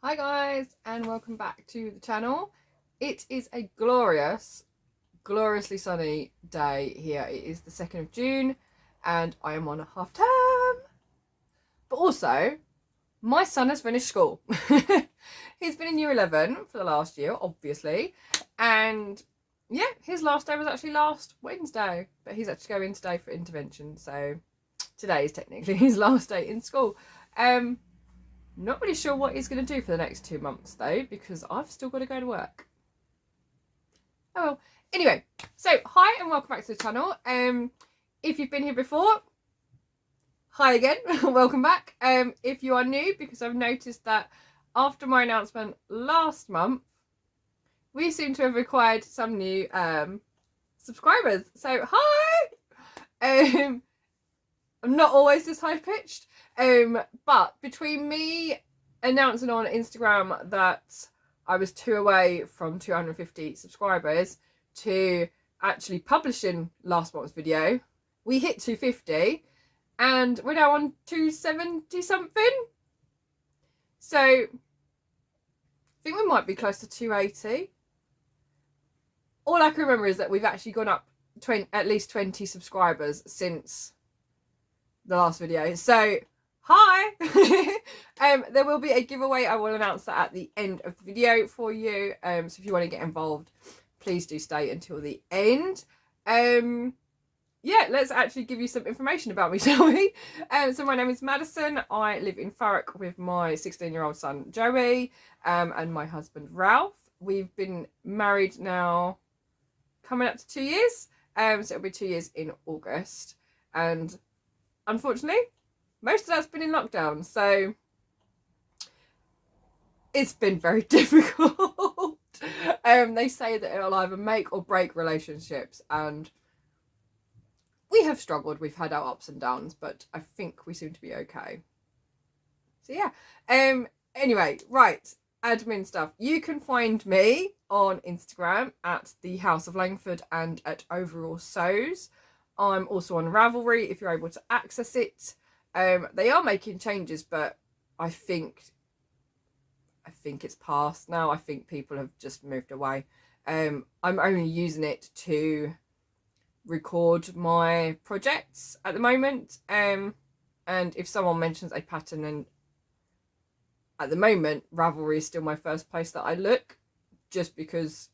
Hi guys, and welcome back to the channel. It is a gloriously sunny day here. It is the 2nd of June and I am on a half term. But also, my son has finished school. He's been in year 11 for the last year, obviously. And yeah, his last day was actually last Wednesday. But he's actually going today for intervention. So today is technically his last day in school. Not really sure what he's going to do for the next 2 months though, because I've still got to go to work. Oh well. Anyway, so hi and welcome back to the channel. If you've been here before, hi again, welcome back. If you are new, because I've noticed that after my announcement last month, we seem to have acquired some new subscribers. So hi! I'm not always this high pitched. But between me announcing on Instagram that I was 2 away from 250 subscribers to actually publishing last month's video, we hit 250 and we're now on 270 something. So I think we might be close to 280. All I can remember is that we've actually gone up at least 20 subscribers since the last video. So hi! There will be a giveaway. I will announce that at the end of the video for you. So if you want to get involved, please do stay until the end. Yeah, let's actually give you some information about me, shall we? So my name is Madison. I live in Thurrock with my 16-year-old son Joey and my husband Ralph. We've been married now coming up to 2 years. So it'll be 2 years in August. And unfortunately, most of that's been in lockdown, so it's been very difficult. They say that it'll either make or break relationships, and we have struggled. We've had our ups and downs, but I think we seem to be okay. So yeah. Anyway, right, admin stuff. You can find me on Instagram at the House of Langford and at Overall Sews. I'm also on Ravelry if you're able to access it. They are making changes, but I think it's past now. I think people have just moved away. I'm only using it to record my projects at the moment. And if someone mentions a pattern, and at the moment Ravelry is still my first place that I look, just because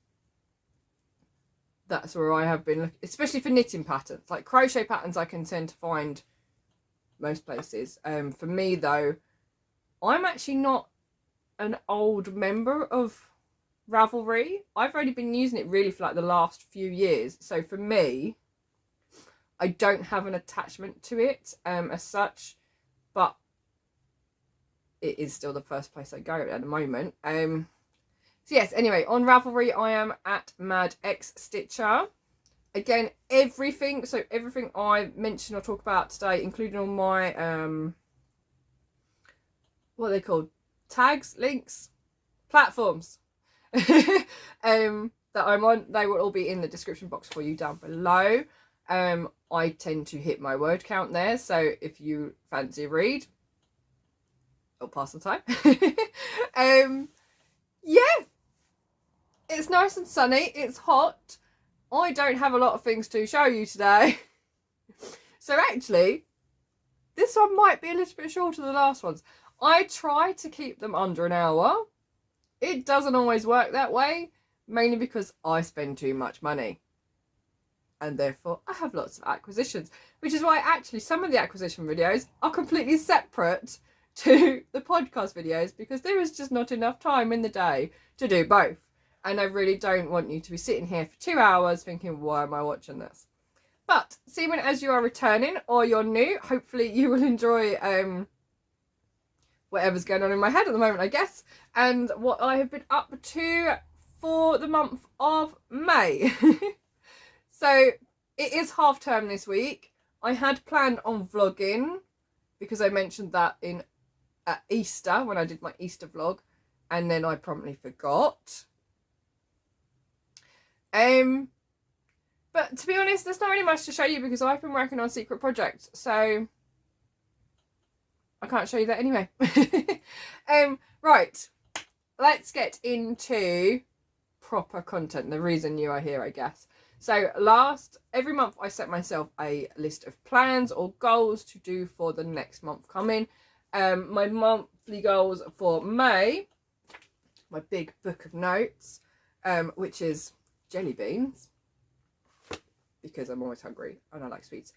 that's where I have been looking, especially for knitting patterns. Like crochet patterns I can tend to find most places. For me though, I'm actually not an old member of Ravelry. I've only been using it really for like the last few years. So for me, I don't have an attachment to it as such, but it is still the first place I go at the moment. So yes, anyway, on Ravelry I am at MadXStitcher. Again, everything I mention or talk about today, including all my what are they called? Tags, links, platforms that I'm on, they will all be in the description box for you down below. I tend to hit my word count there, so if you fancy a read, it'll pass the time. Yeah, it's nice and sunny, it's hot. I don't have a lot of things to show you today. So actually, this one might be a little bit shorter than the last ones. I try to keep them under an hour. It doesn't always work that way, mainly because I spend too much money. And therefore, I have lots of acquisitions. Which is why actually some of the acquisition videos are completely separate to the podcast videos, because there is just not enough time in the day to do both. And I really don't want you to be sitting here for 2 hours thinking, why am I watching this? But seeing as you are returning or you're new, hopefully you will enjoy whatever's going on in my head at the moment, I guess. And what I have been up to for the month of May. So it is half term this week. I had planned on vlogging because I mentioned that at Easter when I did my Easter vlog, and then I promptly forgot. But to be honest, there's not really much to show you because I've been working on secret projects, so I can't show you that anyway. Right, let's get into proper content, the reason you are here, I guess. So every month I set myself a list of plans or goals to do for the next month coming. My monthly goals for May, my big book of notes, which is jelly beans, because I'm always hungry and I like sweets.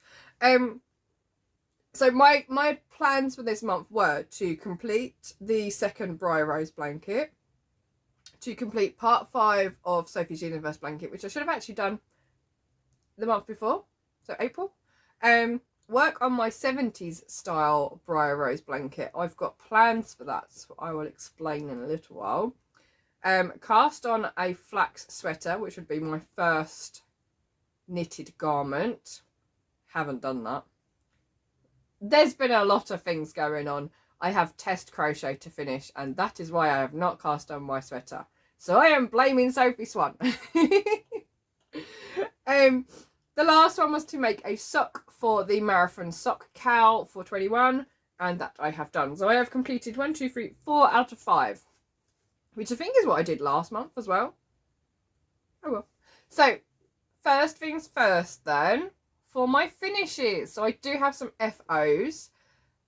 So my plans for this month were to complete the second Briar Rose blanket, to complete part 5 of Sophie's Universe blanket, which I should have actually done the month before, so April. Work on my 70s style Briar Rose blanket. I've got plans for that, so I will explain in a little while. Cast on a flax sweater, which would be my first knitted garment. Haven't done that. There's been a lot of things going on. I have test crochet to finish, and that is why I have not cast on my sweater. So I am blaming Sophie Swan. The last one was to make a sock for the marathon sock cowl for 21, and that I have done. So I have completed 1, 2, 3, 4 out of 5, which I think is what I did last month as well. Oh well. So first things first then, for my finishes. So I do have some FOs.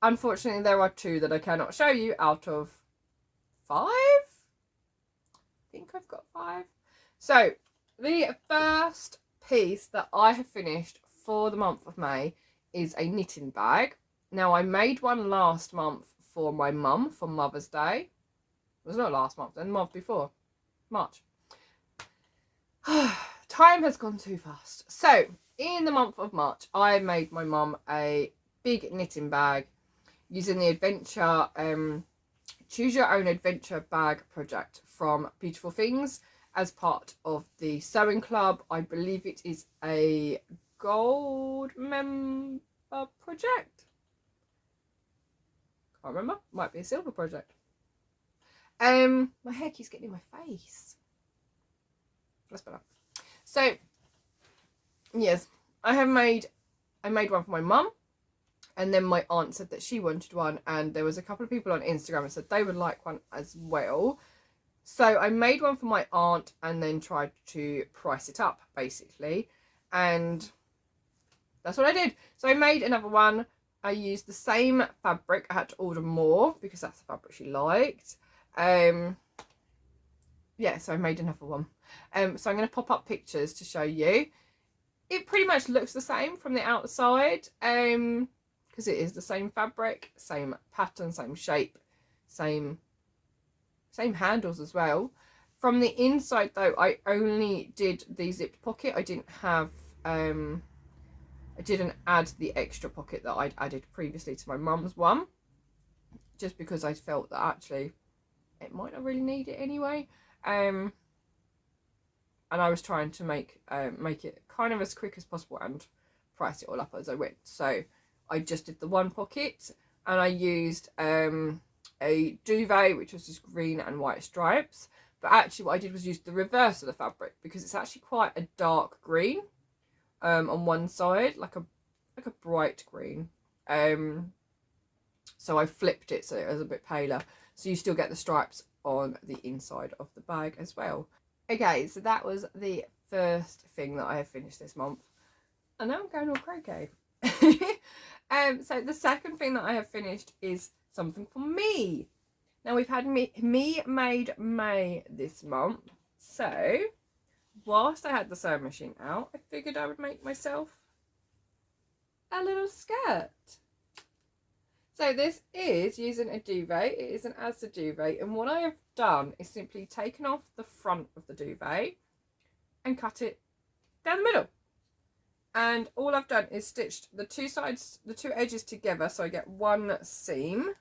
Unfortunately, there are 2 that I cannot show you out of 5. I think I've got 5. So the first piece that I have finished for the month of May is a knitting bag. Now, I made one last month for my mum for Mother's Day. It was not last month, then the month before, March. Time has gone too fast. So in the month of March, I made my mum a big knitting bag using the adventure choose your own adventure bag project from Beautiful Things as part of the sewing club. I believe it is a gold member project. Can't remember. Might be a silver project. My hair keeps getting in my face. That's better. So yes, I made one for my mum, and then my aunt said that she wanted one, and there was a couple of people on Instagram that said they would like one as well. So I made one for my aunt and then tried to price it up, basically. And that's what I did. So I made another one. I used the same fabric. I had to order more because that's the fabric she liked. Yeah, so I made another one. So I'm going to pop up pictures to show you. It pretty much looks the same from the outside. Because it is the same fabric, same pattern, same shape, same handles as well. From the inside though, I only did the zipped pocket. I didn't have I didn't add the extra pocket that I'd added previously to my mum's one, just because I felt that actually it might not really need it anyway. And I was trying to make it kind of as quick as possible and price it all up as I went. So I just did the one pocket, and I used a duvet, which was just green and white stripes. But actually what I did was use the reverse of the fabric, because it's actually quite a dark green on one side, like a bright green. So I flipped it so it was a bit paler, so you still get the stripes on the inside of the bag as well. Okay, so that was the first thing that I have finished this month, and now I'm going all croquet. So the second thing that I have finished is something for me. Now we've had me made May this month, so whilst I had the sewing machine out, I figured I would make myself a little skirt. So this is using a duvet. It is an ASDA duvet, and what I have done is simply taken off the front of the duvet and cut it down the middle. And all I've done is stitched the two sides, the two edges together, so I get one seam,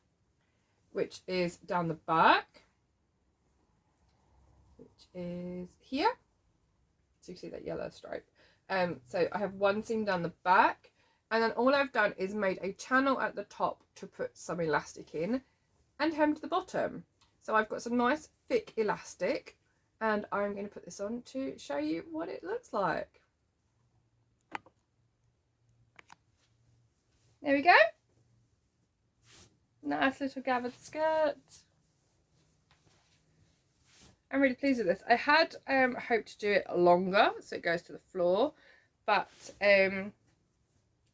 which is down the back, which is here. So you can see that yellow stripe. So I have one seam down the back, and then all I've done is made a channel at the top to put some elastic in and hemmed the bottom. So I've got some nice thick elastic, and I'm going to put this on to show you what it looks like. There we go. Nice little gathered skirt. I'm really pleased with this. I had hoped to do it longer so it goes to the floor, but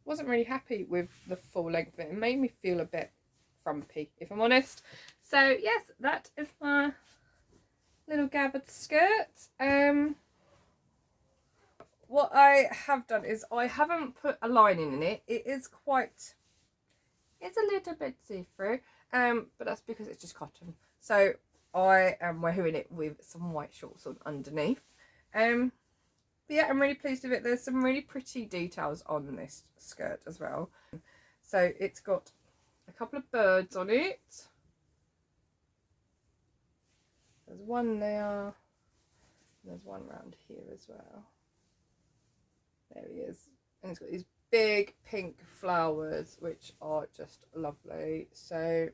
wasn't really happy with the full length of it. It made me feel a bit frumpy, if I'm honest. So yes, that is my little gathered skirt. What I have done is I haven't put a lining in it. It is quite, it's a little bit see-through, but that's because it's just cotton. So I am wearing it with some white shorts on underneath. But yeah, I'm really pleased with it. There's some really pretty details on this skirt as well. So it's got a couple of birds on it. There's one there. There's one around here as well. There he is. And it's got these big pink flowers, which are just lovely. So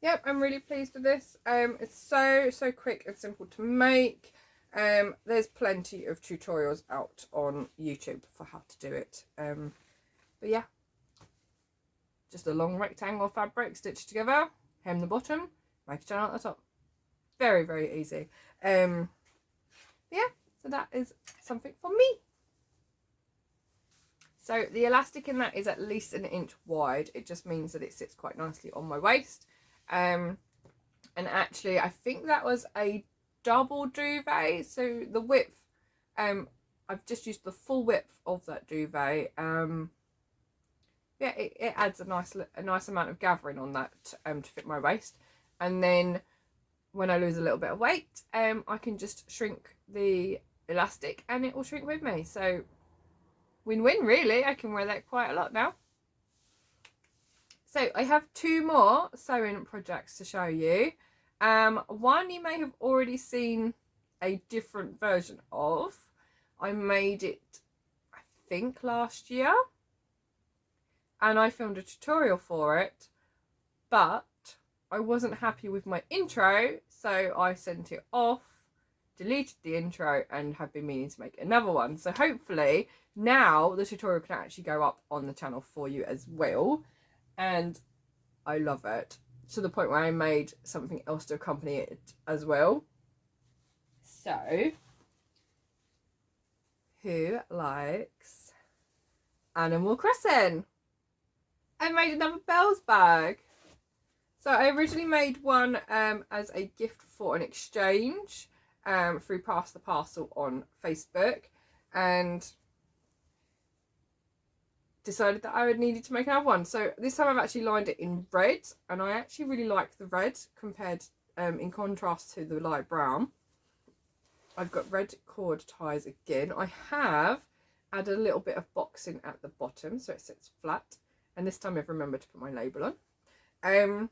yep, I'm really pleased with this. It's so quick and simple to make. There's plenty of tutorials out on YouTube for how to do it. But yeah, just a long rectangle fabric stitched together, hem the bottom, make a channel at the top. Very easy. Yeah, so that is something for me. So the elastic in that is at least 1 inch wide. It just means that it sits quite nicely on my waist. And actually I think that was a double duvet, so the width, I've just used the full width of that duvet. Yeah, it adds a nice amount of gathering on that to fit my waist. And then when I lose a little bit of weight, I can just shrink the elastic and it will shrink with me. So win-win really. I can wear that quite a lot now. So I have 2 more sewing projects to show you. One you may have already seen a different version of. I made it, I think, last year, and I filmed a tutorial for it, but I wasn't happy with my intro, so I sent it off, deleted the intro, and have been meaning to make another one. So hopefully now the tutorial can actually go up on the channel for you as well, and I love it, to the point where I made something else to accompany it as well. So who likes Animal Crossing? I made another bells bag. So I originally made one as a gift for an exchange through Pass the Parcel on Facebook, and decided that I would needed to make another one. So this time I've actually lined it in red, and I actually really like the red compared in contrast to the light brown. I've got red cord ties again. I have added a little bit of boxing at the bottom so it sits flat, and this time I've remembered to put my label on.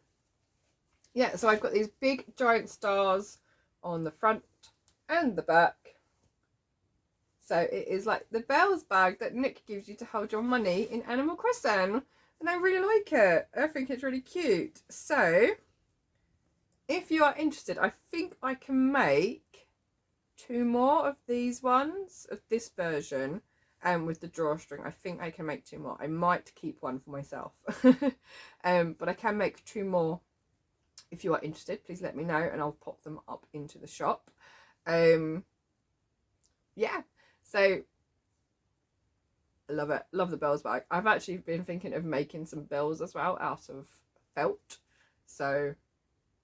Yeah, so I've got these big giant stars on the front and the back. So it is like the bells bag that Nick gives you to hold your money in Animal Crossing, and I really like it. I think it's really cute. So if you are interested, I think I can make 2 more of these ones, of this version, with the drawstring. I think I can make 2 more. I might keep one for myself. But I can make 2 more. If you are interested, please let me know and I'll pop them up into the shop. Yeah, so I love it. Love the bells bag. I've actually been thinking of making some bells as well out of felt, so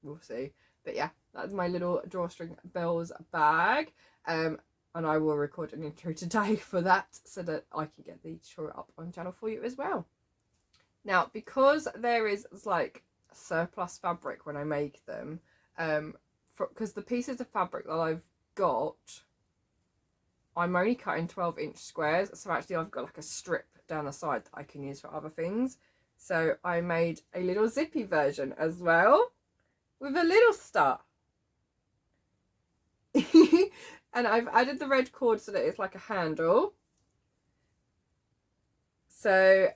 we'll see. But yeah, that's my little drawstring bells bag, and I will record an intro today for that so that I can get the tutorial up on channel for you as well. Now, because there is like surplus fabric when I make them, because the pieces of fabric that I've got, I'm only cutting 12-inch squares, so actually I've got like a strip down the side that I can use for other things. So I made a little zippy version as well with a little star. And I've added the red cord so that it's like a handle. So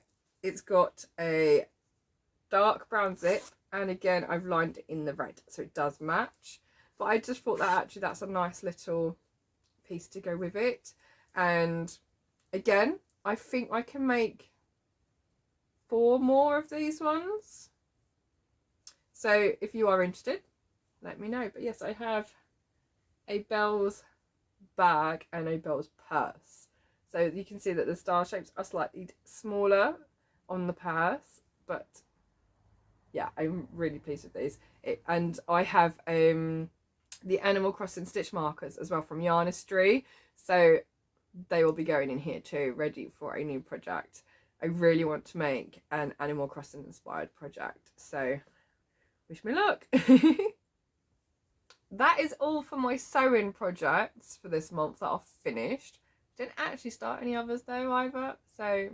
it's got a dark brown zip, and again I've lined it in the red so it does match. But I just thought that actually that's a nice little piece to go with it. And again, I think I can make 4 more of these ones. So if you are interested, let me know. But yes, I have a Belle's bag and a Belle's purse. So you can see that the star shapes are slightly smaller on the purse, but yeah, I'm really pleased with these. And I have the Animal Crossing stitch markers as well from Yarnistry, so they will be going in here too, ready for a new project. I really want to make an Animal Crossing inspired project, so wish me luck. That is all for my sewing projects for this month that are finished. Didn't actually start any others though either, so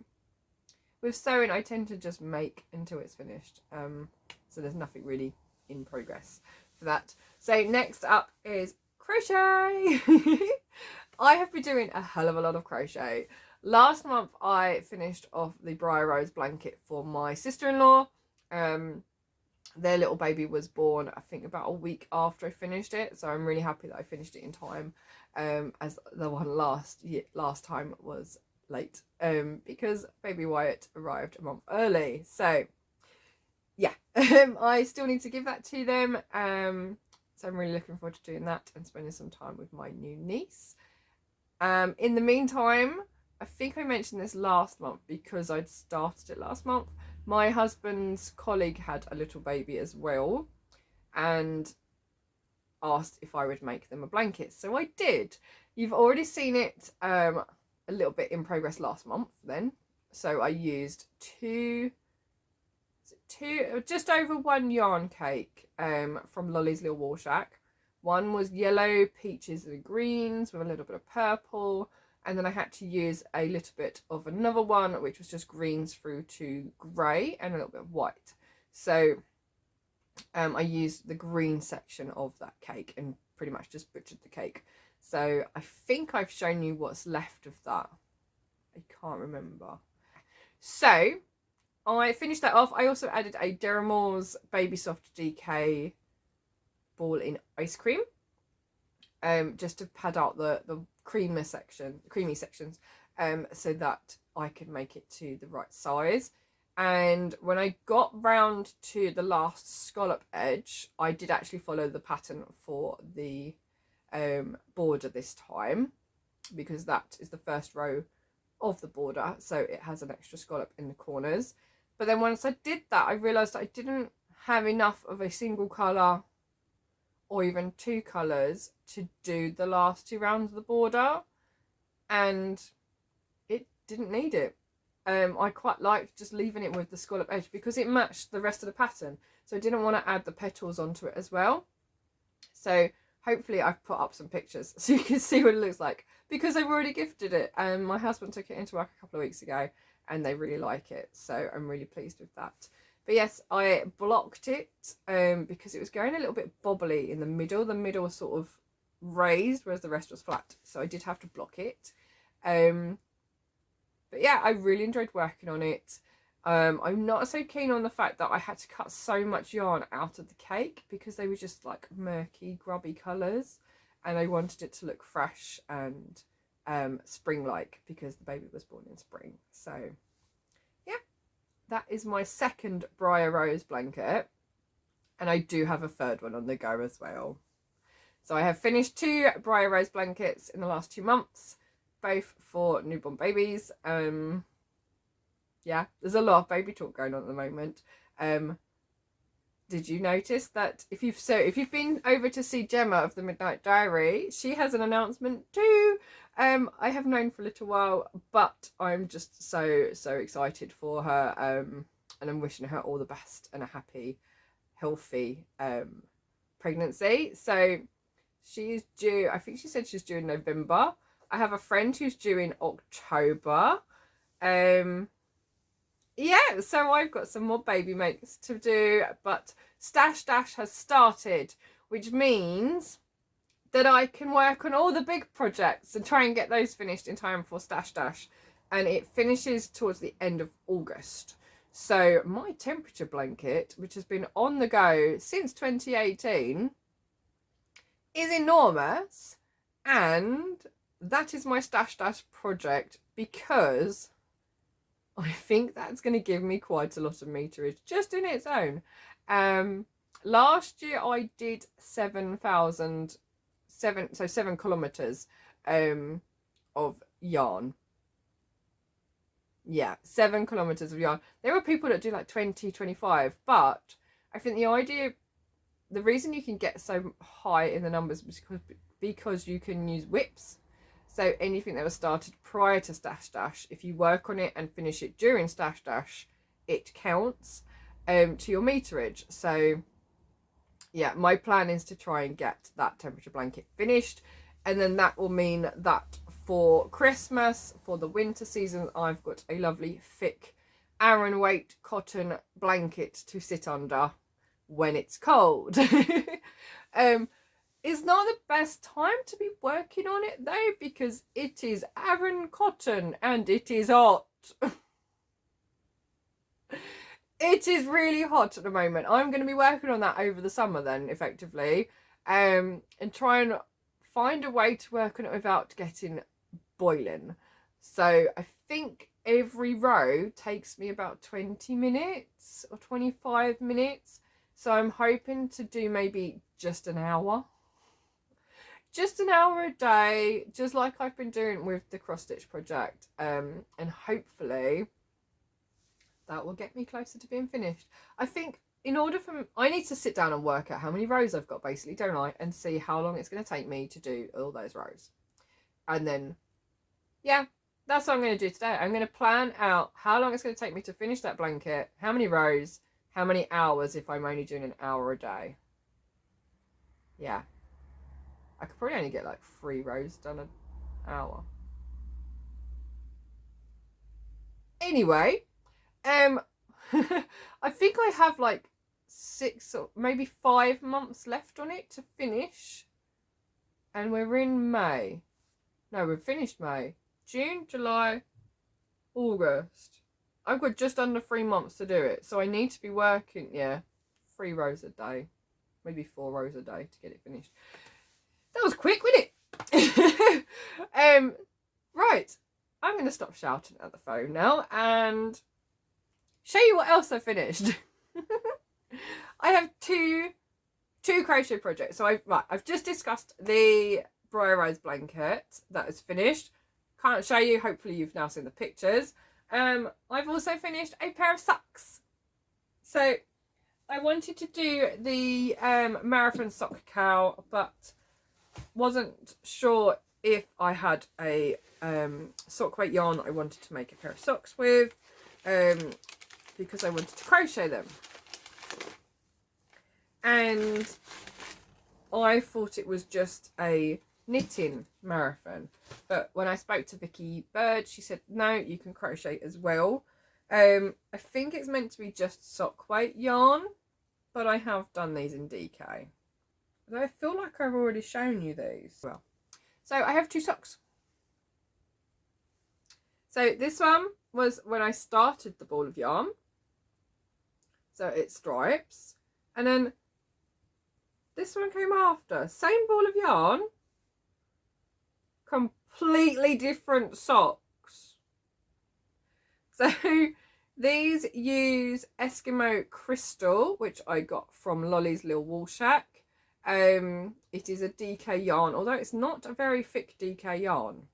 with sewing I tend to just make until it's finished, so there's nothing really in progress for that. So next up is crochet. I have been doing a hell of a lot of crochet. Last month I finished off the Briar Rose blanket for my sister-in-law. Their little baby was born, I think, about a week after I finished it, so I'm really happy that I finished it in time, as the one last time was late, because baby Wyatt arrived a month early. So yeah, I still need to give that to them, so I'm really looking forward to doing that and spending some time with my new niece. In the meantime, I think I mentioned this last month because I'd started it last month. My husband's colleague had a little baby as well and asked if I would make them a blanket, so I did. You've already seen it a little bit in progress last month then. So I used just over one yarn cake from Lolly's Little Wool Shack. One was yellow, peaches and greens with a little bit of purple, and then I had to use a little bit of another one which was just greens through to grey and a little bit of white. So I used the green section of that cake and pretty much just butchered the cake. So I think I've shown you what's left of that. I can't remember. So I finished that off. I also added a Deramores Baby Soft DK ball in ice cream, just to pad out the creamy sections, so that I could make it to the right size. And when I got round to the last scallop edge, I did actually follow the pattern for the border this time, because that is the first row of the border, so it has an extra scallop in the corners. But then once I did that, I realised I didn't have enough of a single colour or even two colours to do the last two rounds of the border, and it didn't need it. I quite liked just leaving it with the scallop edge because it matched the rest of the pattern, so I didn't want to add the petals onto it as well. So hopefully I've put up some pictures so you can see what it looks like, because I've already gifted it and my husband took it into work a couple of weeks ago and they really like it, so I'm really pleased with that. But yes, I blocked it because it was going a little bit bobbly in the middle. The middle was sort of raised, whereas the rest was flat. So I did have to block it. But yeah, I really enjoyed working on it. I'm not so keen on the fact that I had to cut so much yarn out of the cake because they were just like murky, grubby colours. And I wanted it to look fresh and spring-like because the baby was born in spring. So yeah. That is my second Briar Rose blanket, and I do have a third one on the go as well. So I have finished 2 Briar Rose blankets in the last 2 months, both for newborn babies. Yeah, there's a lot of baby talk going on at the moment. Did you notice that if you've been over to see Gemma of the Midnight Diary, she has an announcement too. I have known for a little while, but I'm just so excited for her, and I'm wishing her all the best and a happy, healthy pregnancy. So she's due, I think she said she's due in November. I have a friend who's due in October. Yeah, so I've got some more baby makes to do, but Stash Dash has started, which means that I can work on all the big projects and try and get those finished in time for Stash Dash. And it finishes towards the end of August. So my temperature blanket, which has been on the go since 2018, is enormous. And that is my Stash Dash project because I think that's going to give me quite a lot of meterage just in its own. Last year I did 7,000 7 kilometers of yarn. Yeah, 7 kilometers of yarn. There are people that do like 20, 25, but I think the reason you can get so high in the numbers is because you can use whips. So anything that was started prior to Stash Dash, if you work on it and finish it during Stash Dash, it counts to your meterage. So yeah, my plan is to try and get that temperature blanket finished, and then that will mean that for Christmas, for the winter season, I've got a lovely thick Aran weight cotton blanket to sit under when it's cold. It's not the best time to be working on it though, because it is Aran cotton and it is hot. It is really hot at the moment. I'm going to be working on that over the summer then, effectively, and try and find a way to work on it without getting boiling. So I think every row takes me about 20 minutes or 25 minutes. So I'm hoping to do maybe just an hour. Just an hour a day, just like I've been doing with the cross stitch project, and hopefully that will get me closer to being finished. I think I need to sit down and work out how many rows I've got, basically, don't I, and see how long it's going to take me to do all those rows. And then, yeah, that's what I'm going to do today. I'm going to plan out how long it's going to take me to finish that blanket, how many rows, how many hours if I'm only doing an hour a day. Yeah. I could probably only get like 3 rows done an hour. Anyway, I think I have like 6 or maybe 5 months left on it to finish. And we're in May. No, we've finished May. June, July, August. I've got just under 3 months to do it. So I need to be working, 3 rows a day. Maybe 4 rows a day to get it finished. That was quick, wasn't it? Right. I'm going to stop shouting at the phone now and show you what else I finished. I have two crochet projects. So I've just discussed the Briar Rose blanket that is finished. Can't show you. Hopefully you've now seen the pictures. I've also finished a pair of socks. So I wanted to do the marathon sock cowl, but wasn't sure if I had a sock weight yarn I wanted to make a pair of socks with, because I wanted to crochet them. And I thought it was just a knitting marathon, but when I spoke to Vicki Bird, she said no, you can crochet as well. I think it's meant to be just sock weight yarn, but I have done these in DK. I feel like I've already shown you these. Well, so I have 2 socks. So this one was when I started the ball of yarn. So it's stripes. And then this one came after. Same ball of yarn. Completely different socks. So these use Eskimo Kristal, which I got from Lolly's Little Wool Shack. It is a DK yarn, although it's not a very thick DK yarn.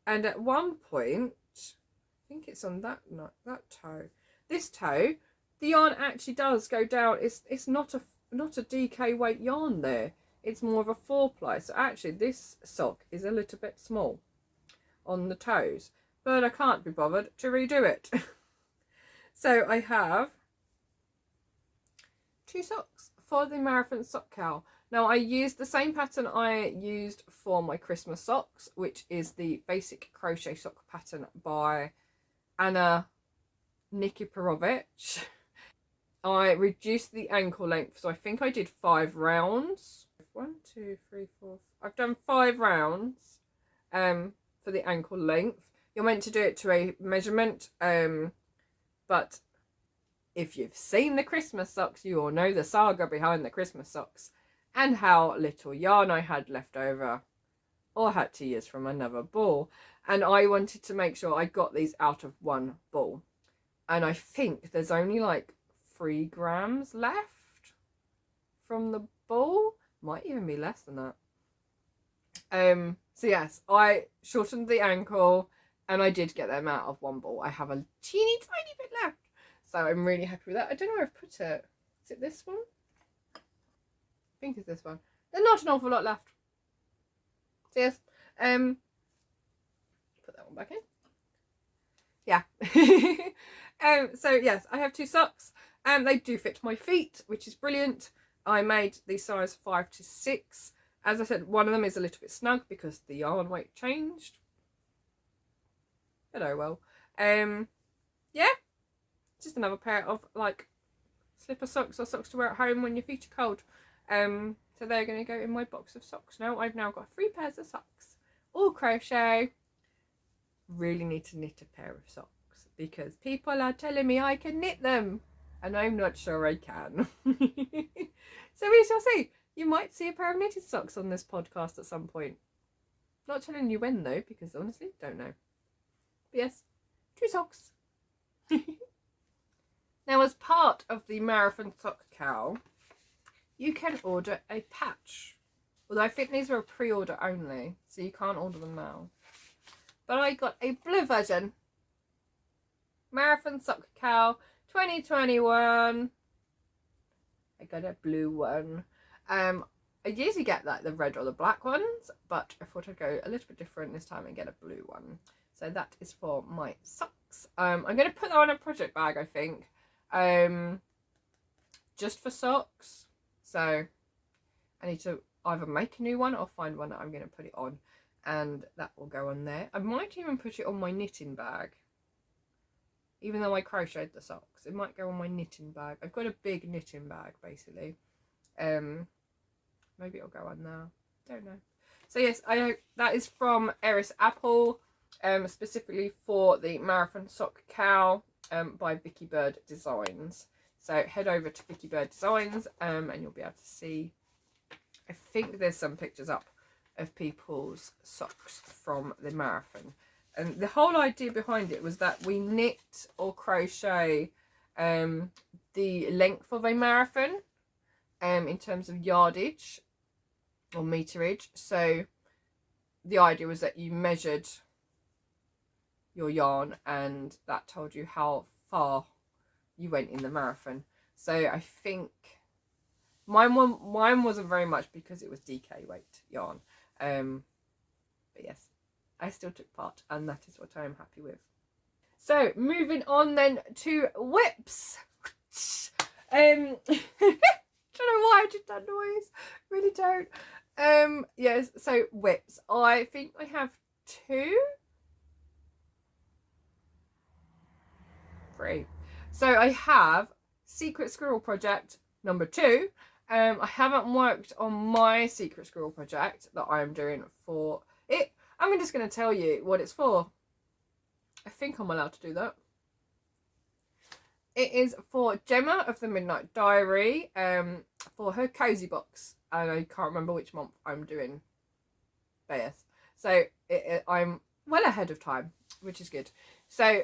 And at one point, I think it's on that toe, this toe, the yarn actually does go down. It's not a DK weight yarn there. It's more of a 4-ply. So actually, this sock is a little bit small on the toes, but I can't be bothered to redo it. So I have 2 socks for the marathon sock cowl. Now I used the same pattern I used for my Christmas socks, which is the basic crochet sock pattern by Anna Nikipirowicz. I reduced the ankle length, so I think I did 5 rounds. 1, 2, 3, 4. I've done 5 rounds for the ankle length. You're meant to do it to a measurement, but if you've seen the Christmas socks, you all know the saga behind the Christmas socks and how little yarn I had left over or had to use from another ball. And I wanted to make sure I got these out of one ball. And I think there's only like 3 grams left from the ball. Might even be less than that. So yes, I shortened the ankle and I did get them out of one ball. I have a teeny tiny bit left, so I'm really happy with that. I don't know where I've put it. Is it this one? I think it's this one. There's not an awful lot left. So yes, put that one back in. Yeah. So yes, I have 2 socks and they do fit my feet, which is brilliant. I made the size 5 to 6. As I said, one of them is a little bit snug because the yarn weight changed. But oh well. Yeah, just another pair of like slipper socks or socks to wear at home when your feet are cold. So they're going to go in my box of socks now. I've now got 3 pairs of socks, all crochet. Really need to knit a pair of socks because people are telling me I can knit them and I'm not sure I can. So we shall see. You might see a pair of knitted socks on this podcast at some point. Not telling you when though, because honestly, don't know. But yes, 2 socks. Now, as part of the Marathon Sock Cowl, you can order a patch. Although I think these are a pre-order only, so you can't order them now. But I got a blue version. Marathon Sock Cowl 2021. I got a blue one. I usually get like the red or the black ones, but I thought I'd go a little bit different this time and get a blue one. So that is for my socks. I'm going to put that on a project bag, I think, just for socks. So I need to either make a new one or find one that I'm going to put it on, and that will go on there. I might even put it on my knitting bag, even though I crocheted the socks. It might go on my knitting bag. I've got a big knitting bag basically. Maybe it'll go on there. Don't know. So yes, that is from Eris Apple, specifically for the Marathon Sock Cowl by Vicki Bird Designs. So head over to Vicki Bird Designs and you'll be able to see. I think there's some pictures up of people's socks from the marathon. And the whole idea behind it was that we knit or crochet the length of a marathon in terms of yardage or meterage. So the idea was that you measured your yarn and that told you how far you went in the marathon. So I think mine wasn't very much because it was DK weight yarn. But yes, I still took part and that is what I am happy with. So moving on then to whips. Don't know why I did that noise. Really don't. Yes, so whips. I think I have 2, 3. So I have Secret Squirrel Project number 2. I haven't worked on my Secret Squirrel project that I am doing for it. I'm just going to tell you what it's for. I think I'm allowed to do that. It is for Gemma of the Midnight Diary, for her cozy box. And I can't remember which month I'm doing. But yes. So I'm well ahead of time, which is good. So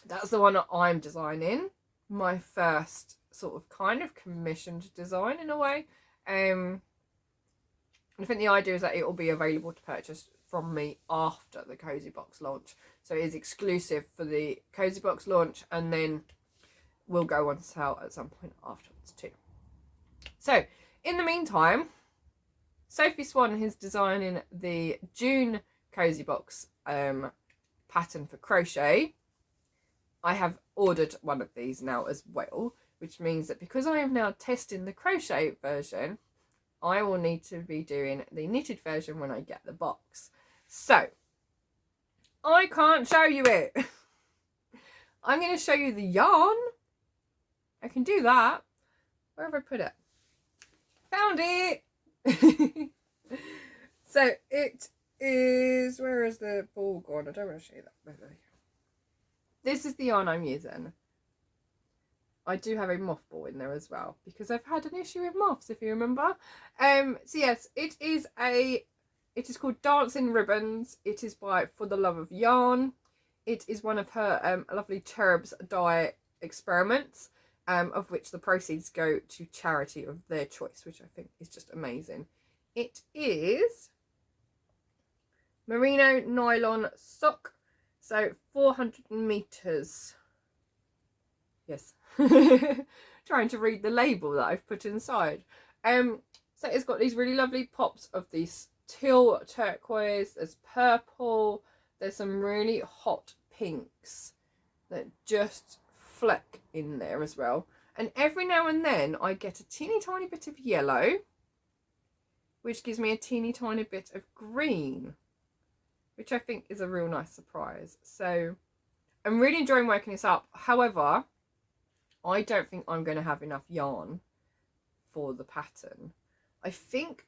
that's the one that I'm designing. My first sort of kind of commissioned design in a way. I think the idea is that it will be available to purchase from me after the Cozy Box launch. So it is exclusive for the Cozy Box launch and then will go on sale at some point afterwards too. So in the meantime, Sophie Swan is designing the June Cozy Box pattern for crochet. I have ordered one of these now as well, which means that because I am now testing the crochet version, I will need to be doing the knitted version when I get the box. So I can't show you it. I'm going to show you the yarn. I can do that. Where have I put it? Found it. So it is, where is the ball gone? I don't want to show you that. This is the yarn I'm using. I do have a mothball in there as well because I've had an issue with moths, if you remember. So yes, it is called Dancing Ribbons. It is by For the Love of Yarn. It is one of her lovely cherubs dye experiments. of which the proceeds go to charity of their choice, which I think is just amazing. It is merino nylon sock, so 400 meters. Yes. Trying to read the label that I've put inside. So it's got these really lovely pops of these teal turquoise, there's purple, there's some really hot pinks that just fleck in there as well. And every now and then I get a teeny tiny bit of yellow, which gives me a teeny tiny bit of green, which I think is a real nice surprise. So I'm really enjoying working this up. However, I don't think I'm going to have enough yarn for the pattern. I think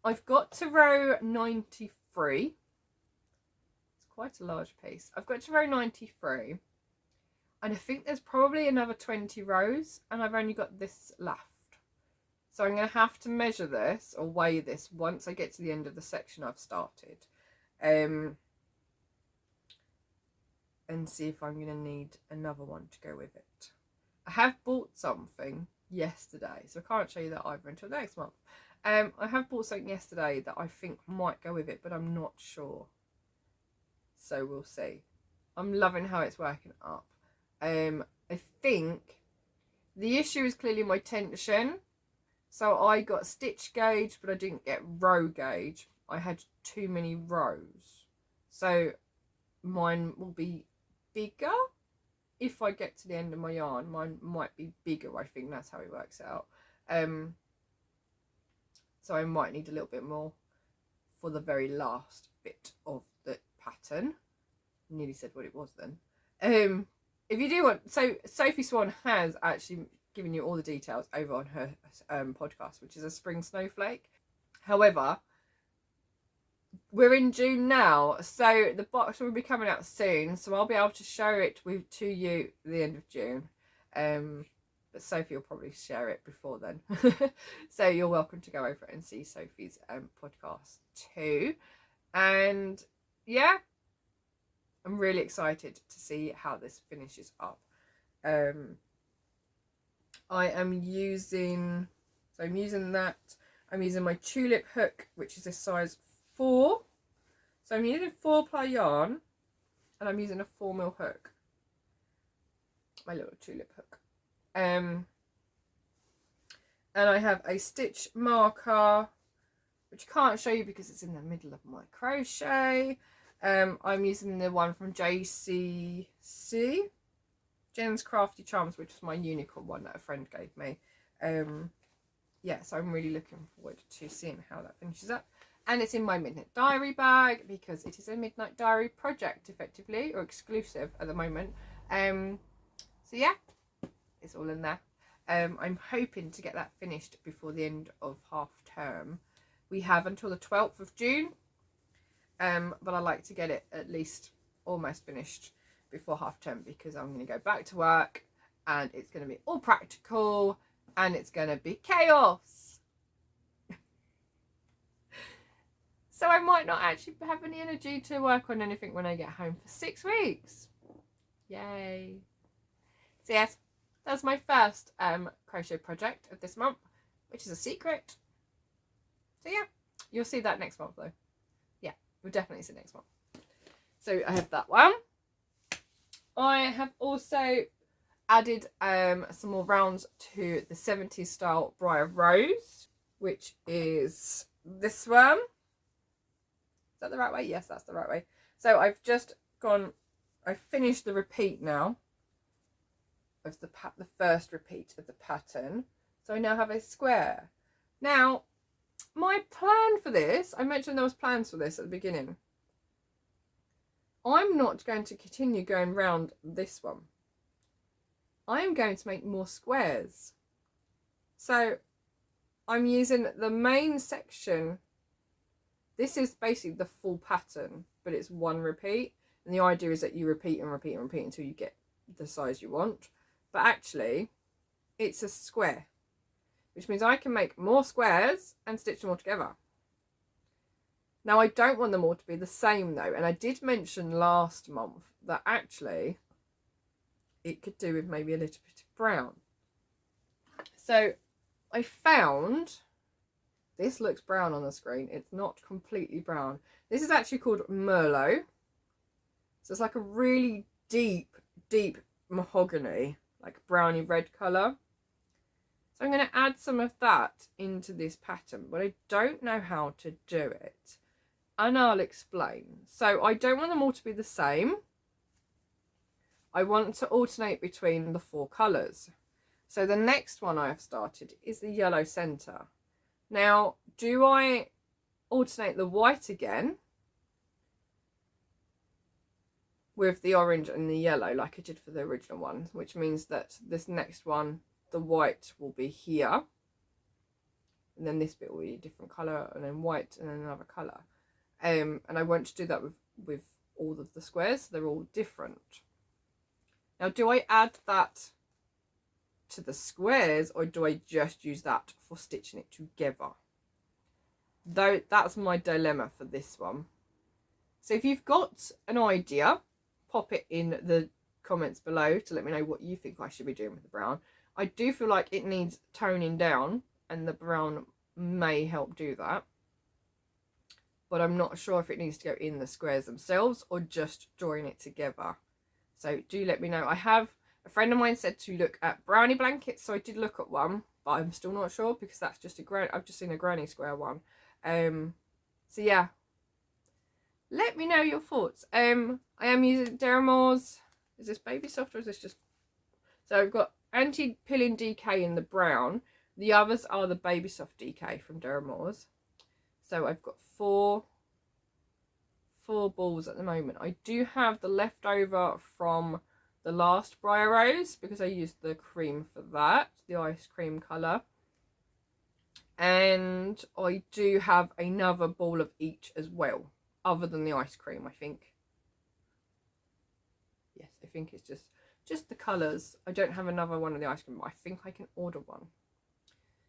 I've got to row 93. It's quite a large piece. I've got to row 93. And I think there's probably another 20 rows, and I've only got this left. So I'm going to have to measure this or weigh this once I get to the end of the section I've started. And see if I'm going to need another one to go with it. I have bought something yesterday, so I can't show you that either until next month. I have bought something yesterday that I think might go with it, but I'm not sure. So we'll see. I'm loving how it's working up. I think the issue is clearly my tension. So I got stitch gauge, but I didn't get row gauge. I had too many rows. So mine will be bigger. If I get to the end of my yarn, mine might be bigger. I think that's how it works out. So I might need a little bit more for the very last bit of the pattern. I nearly said what it was then. If you do want, so Sophie Swan has actually given you all the details over on her podcast, which is a spring snowflake. However, we're in June now, so the box will be coming out soon, so I'll be able to show it to you at the end of June. But Sophie will probably share it before then. So you're welcome to go over and see Sophie's podcast too. And yeah, I'm really excited to see how this finishes up. I am using, I'm using my tulip hook, which is a size 4. So I'm using 4-ply yarn, and I'm using a 4mm hook, my little tulip hook. And I have a stitch marker, which I can't show you because it's in the middle of my crochet. I'm using the one from JCC, Jen's Crafty Charms, which was my unicorn one that a friend gave me. Yeah, so I'm really looking forward to seeing how that finishes up. And it's in my Midnight Diary bag because it is a Midnight Diary project, effectively, or exclusive at the moment. So yeah, it's all in there. I'm hoping to get that finished before the end of half term. We have until the 12th of June, but I like to get it at least almost finished before half term because I'm going to go back to work and it's going to be all practical and it's going to be chaos. So I might not actually have any energy to work on anything when I get home for 6 weeks. Yay. So yes, that's my first crochet project of this month, which is a secret. So yeah, you'll see that next month though. Yeah, we'll definitely see next month. So I have that one. I have also added some more rounds to the 70s style Briar Rose, which is this one. Is that the right way? Yes, that's the right way. So I've just gone, I've finished the repeat now of the first repeat of the pattern. So I now have a square. Now, my plan for this, I mentioned there was plans for this at the beginning. I'm not going to continue going round this one. I'm going to make more squares. So I'm using the main section. This is basically the full pattern, but it's one repeat. And the idea is that you repeat and repeat and repeat until you get the size you want. But actually, it's a square, which means I can make more squares and stitch them all together. Now, I don't want them all to be the same though. And I did mention last month that actually it could do with maybe a little bit of brown. So I found, this looks brown on the screen. It's not completely brown. This is actually called Merlot. So it's like a really deep, deep mahogany, like browny red colour. So I'm going to add some of that into this pattern, but I don't know how to do it. And I'll explain. So I don't want them all to be the same. I want to alternate between the 4 colours. So the next one I have started is the yellow centre. Now, do I alternate the white again with the orange and the yellow like I did for the original one, which means that this next one, the white will be here, and then this bit will be a different colour, and then white, and then another colour. And I want to do that with all of the squares, so they're all different. Now, do I add that to the squares, or do I just use that for stitching it together? Though that's my dilemma for this one. So if you've got an idea, pop it in the comments below to let me know what you think I should be doing with the brown. I do feel like it needs toning down, and the brown may help do that. But I'm not sure if it needs to go in the squares themselves or just drawing it together. So do let me know. I have a friend of mine said to look at brownie blankets, so I did look at one, but I'm still not sure because that's just I've just seen a granny square one. So yeah, let me know your thoughts. I am using Deramores. Is this Baby Soft or is this just? So I've got Anti-Pilling DK in the brown. The others are the Baby Soft DK from Deramores. So I've got four balls at the moment. I do have the leftover from the last Briar Rose because I used the cream for that, the ice cream colour. And I do have another ball of each as well, other than the ice cream, I think. Yes, I think it's just the colours. I don't have another one of the ice cream, but I think I can order one.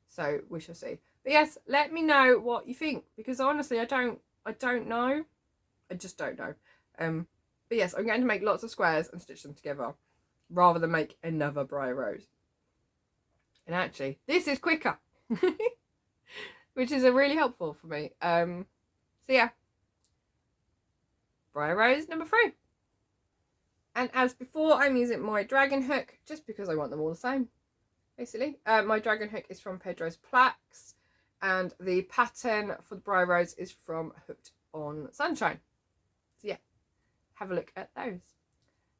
So we shall see. But yes, let me know what you think, because honestly I don't know. I just don't know. But yes, I'm going to make lots of squares and stitch them together rather than make another Briar Rose. And actually, this is quicker, which is really helpful for me. So yeah, Briar Rose number 3. And as before, I'm using my dragon hook just because I want them all the same, basically. My dragon hook is from Pedro's Plaques, and the pattern for the Briar Rose is from Hoked On Sunshine. So yeah, have a look at those.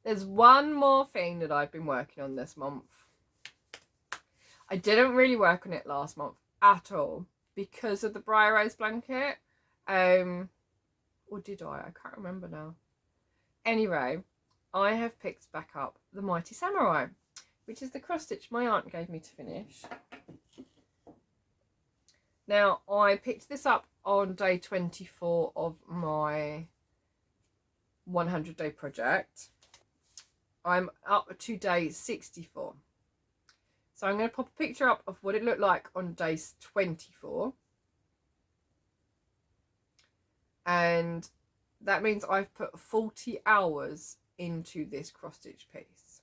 There's one more thing that I've been working on this month. I didn't really work on it last month at all because of the Briar Rose blanket. Or did I? I can't remember now. Anyway, I have picked back up the Mighty Samurai, which is the cross stitch my aunt gave me to finish. Now, I picked this up on day 24 of my 100-day project. I'm up to day 64. So I'm going to pop a picture up of what it looked like on day 24. And that means I've put 40 hours into this cross stitch piece.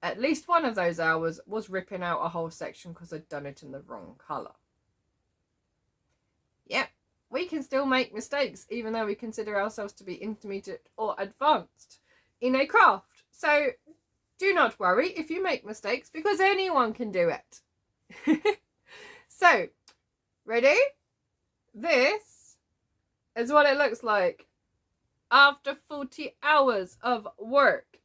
At least one of those hours was ripping out a whole section because I'd done it in the wrong colour. Yep, we can still make mistakes even though we consider ourselves to be intermediate or advanced in a craft. So do not worry if you make mistakes, because anyone can do it. So, ready? This is what it looks like after 40 hours of work.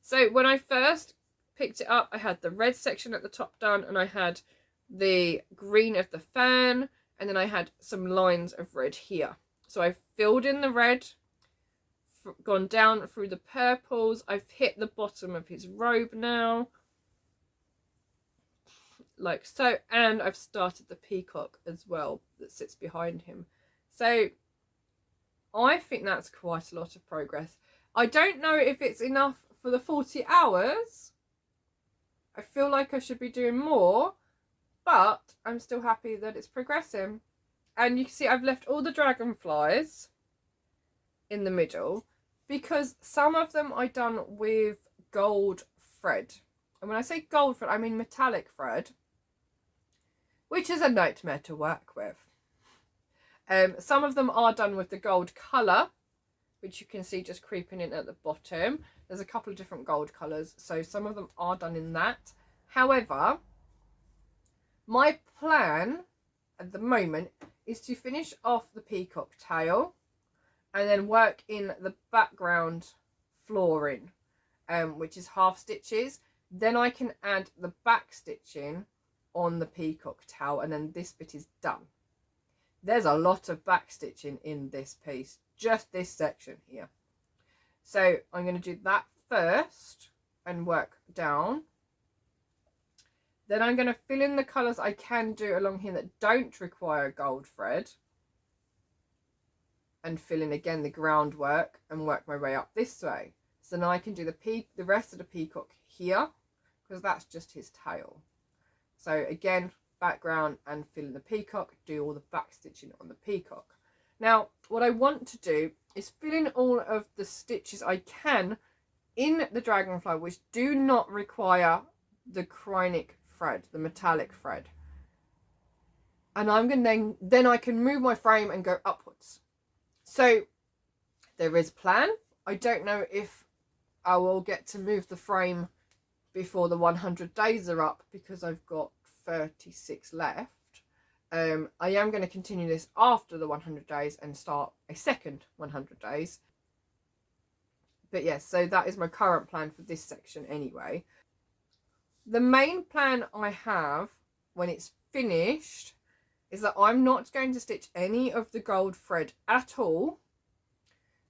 So when I first picked it up, I had the red section at the top done, and I had the green of the fern, and then I had some lines of red here. So I've filled in the red, gone down through the purples. I've hit the bottom of his robe now, like so, and I've started the peacock as well that sits behind him. So I think that's quite a lot of progress. I don't know if it's enough for the 40 hours. I feel like I should be doing more, but I'm still happy that it's progressing. And you can see I've left all the dragonflies in the middle because some of them I done with gold thread. and when I say gold thread, I mean metallic thread, which is a nightmare to work with. Some of them are done with the gold colour, which you can see just creeping in at the bottom. There's a couple of different gold colours, so some of them are done in that. However, my plan at the moment is to finish off the peacock tail and then work in the background flooring, which is half stitches. Then I can add the back stitching on the peacock tail, and then this bit is done. There's a lot of back stitching in this piece, just this section here. So I'm going to do that first and work down. Then I'm going to fill in the colours I can do along here that don't require gold thread, and fill in again the groundwork and work my way up this way. So now I can do the rest of the peacock here, because that's just his tail. So again, background and fill in the peacock, do all the back stitching on the peacock. Now what I want to do is fill in all of the stitches I can in the dragonfly which do not require the chronic thread, the metallic thread. And I'm going to then I can move my frame and go upwards. So there is a plan. I don't know if I will get to move the frame before the 100 days are up, because I've got 36 left. I am going to continue this after the 100 days and start a second 100 days. But yes, so that is my current plan for this section anyway. The main plan I have when it's finished is that I'm not going to stitch any of the gold thread at all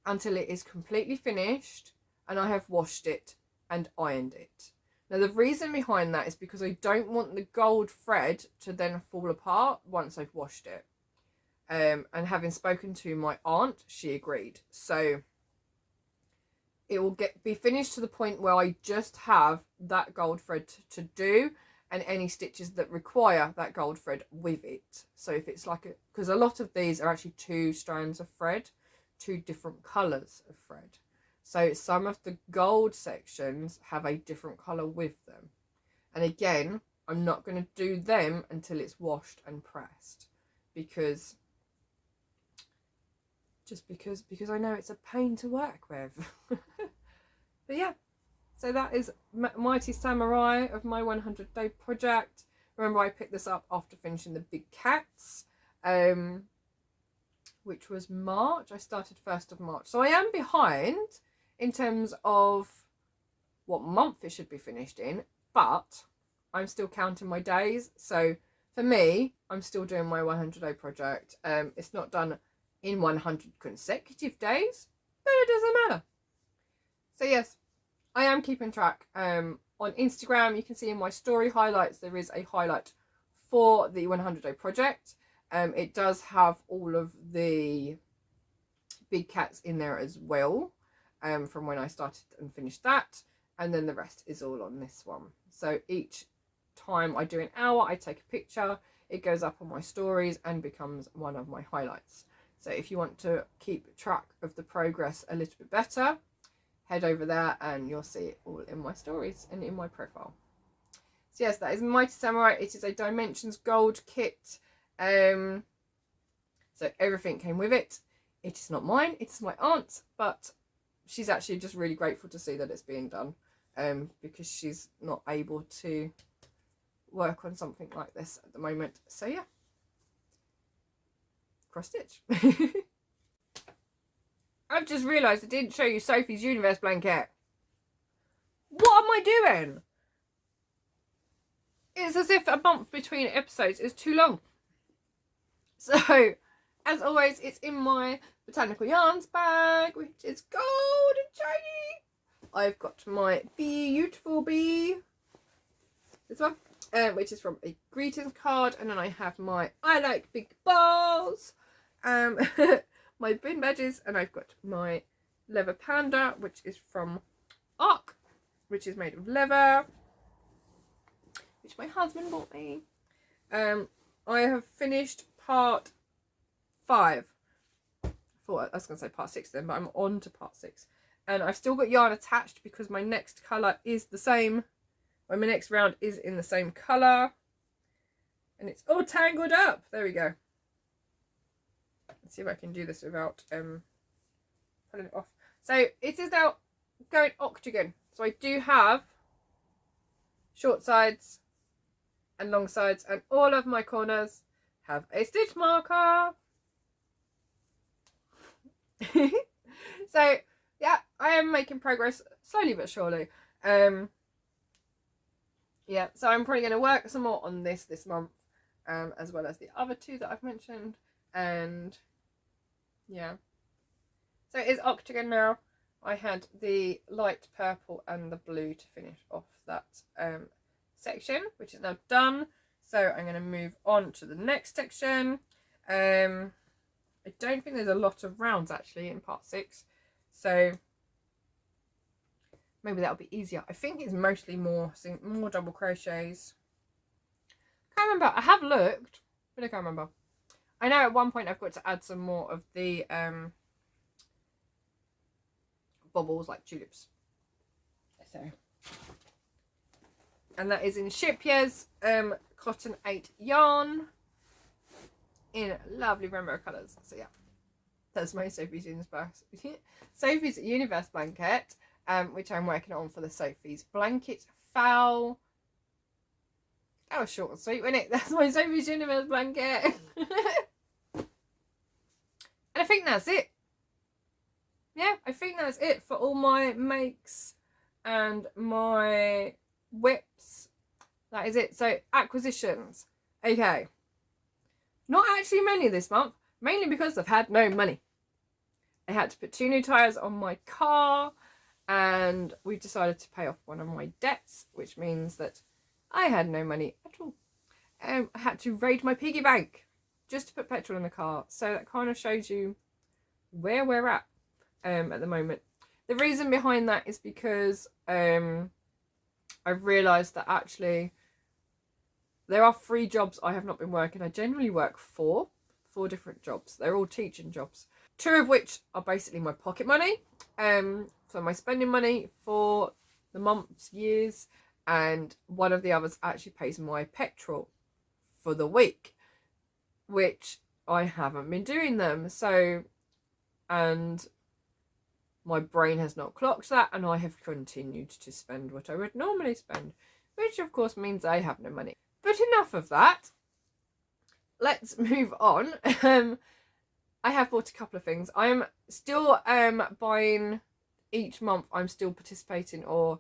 until it is completely finished and I have washed it and ironed it. Now the reason behind that is because I don't want the gold thread to then fall apart once I've washed it. And having spoken to my aunt, she agreed. So it will be finished to the point where I just have that gold thread to do, and any stitches that require that gold thread with it. So if it's like because a lot of these are actually 2 strands of thread, 2 different colours of thread. So some of the gold sections have a different colour with them. And again, I'm not going to do them until it's washed and pressed, because I know it's a pain to work with. But yeah, so that is Mighty Samurai of my 100-day project. Remember, I picked this up after finishing the big cats, which was March. I started 1st of March. So I am behind in terms of what month it should be finished in, but I'm still counting my days. So for me, I'm still doing my 100-day project. It's not done in 100 consecutive days, but it doesn't matter. So yes, I am keeping track. On Instagram, you can see in my story highlights, there is a highlight for the 100-day project. It does have all of the big cats in there as well, from when I started and finished that. And then the rest is all on this one. So each time I do an hour, I take a picture. It goes up on my stories and becomes one of my highlights. So if you want to keep track of the progress a little bit better, head over there and you'll see it all in my stories and in my profile. So yes, that is Mighty Samurai. It is a Dimensions Gold kit. So everything came with it. It is not mine, it is my aunt's, but she's actually just really grateful to see that it's being done, because she's not able to work on something like this at the moment. So yeah, cross stitch. I've just realised I didn't show you Sophie's Universe blanket. What am I doing? It's as if a month between episodes is too long. So, as always, it's in my Botanical Yarns bag, which is gold and shiny. I've got my beautiful bee, this one, which is from a greetings card. And then I have my I like big balls, my bin badges, and I've got my leather panda, which is from Arc, which is made of leather, which my husband bought me. I have finished part 5. I was going to say part 6 then, but I'm on to part 6. And I've still got yarn attached because my next colour is the same my next round is in the same colour. And it's all tangled up. There we go. Let's see if I can do this without pulling it off. So it is now going octagon. So I do have short sides and long sides, and all of my corners have a stitch marker. So yeah, I am making progress slowly but surely. Yeah, so I'm probably going to work some more on this month, as well as the other two that I've mentioned. And yeah, so it is octagon now. I had the light purple and the blue to finish off that section, which is now done. So I'm going to move on to the next section. I don't think there's a lot of rounds actually in part 6, so maybe that'll be easier. I think it's mostly more double crochets. Can't remember. I have looked, but I can't remember. I know at one point I've got to add some more of the bobbles, like tulips. So, and that is in Shipya's cotton 8 yarn in lovely rainbow colours. So yeah, that's my Sophie's Universe blanket, which I'm working on for the Sophie's blanket foul. That was short and sweet, wasn't it? That's my Sophie's Universe blanket. And I think that's it. Yeah, I think that's it for all my makes and my whips. That is it. So acquisitions. Okay. Not actually many this month, mainly because I've had no money. I had to put 2 new tyres on my car, and we decided to pay off one of my debts, which means that I had no money at all. I had to raid my piggy bank just to put petrol in the car. So that kind of shows you where we're at the moment. The reason behind that is because I've realised that actually there are 3 jobs I have not been working. I generally work 4 different jobs. They're all teaching jobs. 2 of which are basically my pocket money. So my spending money for the months, years, and one of the others actually pays my petrol for the week, which I haven't been doing them. So, and my brain has not clocked that, and I have continued to spend what I would normally spend, which of course means I have no money. But enough of that. Let's move on. I have bought a couple of things. I am still buying each month. I'm still participating or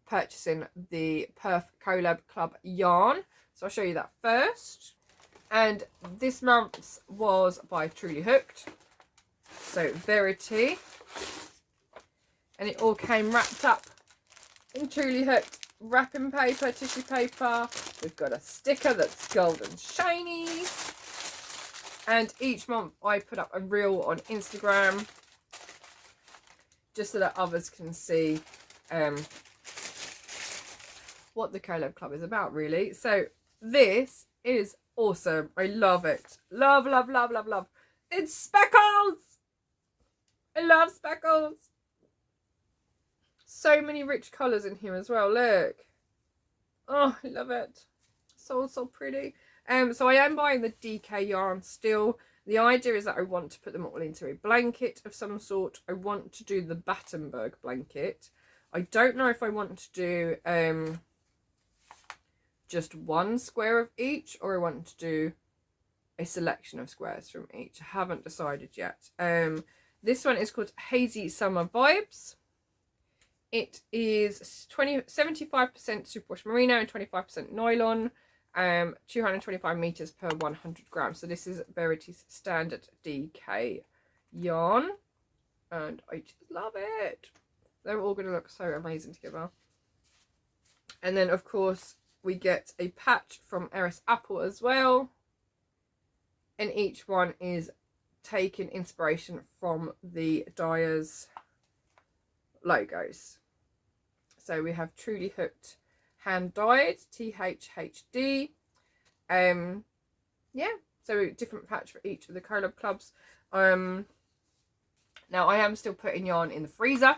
purchasing the Perf Collab Club yarn. So I'll show you that first. And this month's was by Truly Hooked. So Verity. And it all came wrapped up in Truly Hooked wrapping paper, tissue paper. We've got a sticker that's golden shiny. And each month I put up a reel on Instagram just so that others can see what the Collab Club is about, really. So this is awesome. I love it. Love, love, love, love, love. It's speckles. I love speckles. So many rich colours in here as well. Look. Oh, I love it. So, so pretty. So I am buying the DK yarn still. The idea is that I want to put them all into a blanket of some sort. I want to do the Battenberg blanket. I don't know if I want to do just one square of each, or I want to do a selection of squares from each. I haven't decided yet. This one is called Hazy Summer Vibes. It is 75% superwash merino and 25% nylon. 225 meters per 100 grams. So this is Verity's standard DK yarn, and I just love it. They're all going to look so amazing together. And then of course we get a patch from Eris Apple as well, and each one is taking inspiration from the dyer's logos. So we have Truly Hooked hand dyed, THHD. Yeah, so different patch for each of the Collab Clubs. Now I am still putting yarn in the freezer,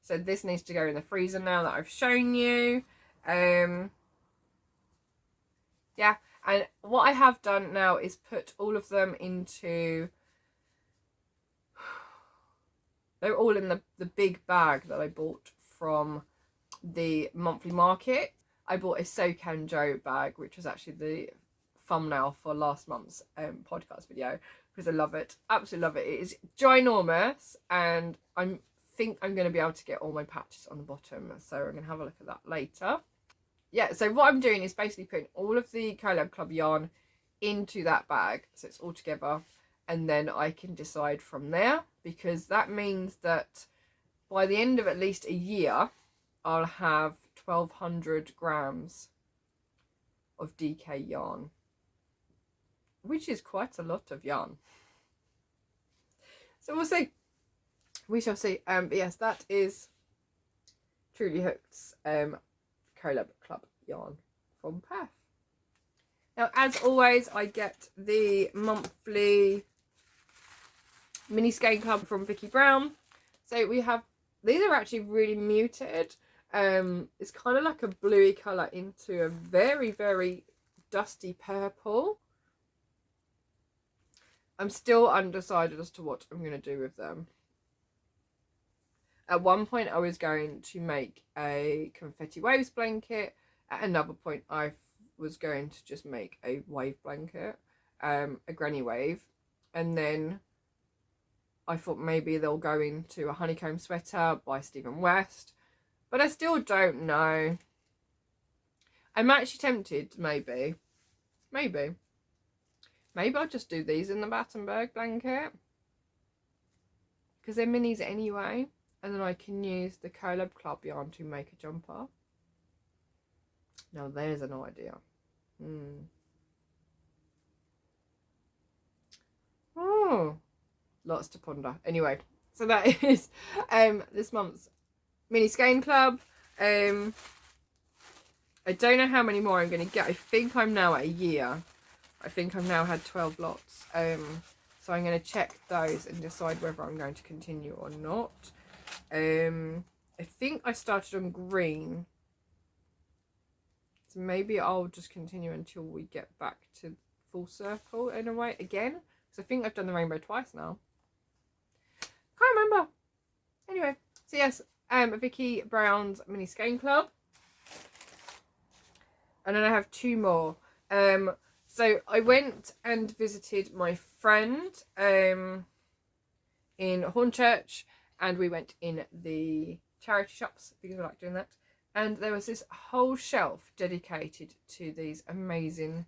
so this needs to go in the freezer now that I've shown you. Yeah, and what I have done now is put all of them into, they're all in the big bag that I bought from the monthly market. I bought a Sokanjo bag, which was actually the thumbnail for last month's podcast video, because I love it, absolutely love it. It is ginormous, and I think I'm going to be able to get all my patches on the bottom, so I'm going to have a look at that later. Yeah, so what I'm doing is basically putting all of the Collab Club yarn into that bag, so it's all together, and then I can decide from there, because that means that by the end of at least a year I'll have 1200 grams of DK yarn, which is quite a lot of yarn. So we'll see. We shall see. But yes, that is Truly Hooked's Collab Club yarn from Perth. Now, as always, I get the monthly mini skein club from Vicki Brown. So we have, these are actually really muted. It's kind of like a bluey colour into a very, very dusty purple. I'm still undecided as to what I'm going to do with them. At one point I was going to make a confetti waves blanket. At another point I was going to just make a wave blanket, a granny wave. And then I thought maybe they'll go into a honeycomb sweater by Stephen West. But I still don't know. I'm actually tempted, maybe I'll just do these in the Battenberg blanket, because they're minis anyway, and then I can use the Collab Club yarn to make a jumper. Now there's an idea. Oh, lots to ponder. Anyway, so that is this month's mini skein club. I don't know how many more I'm going to get. I think I'm now at a year. I think I've now had 12 lots. So I'm going to check those and decide whether I'm going to continue or not. I think I started on green. So maybe I'll just continue until we get back to full circle in a way again. Because I think I've done the rainbow twice now. Can't remember. Anyway, so yes, Vicki Brown's mini skein club. And then I have two more. So I went and visited my friend in Hornchurch, and we went in the charity shops because I like doing that. And there was this whole shelf dedicated to these amazing,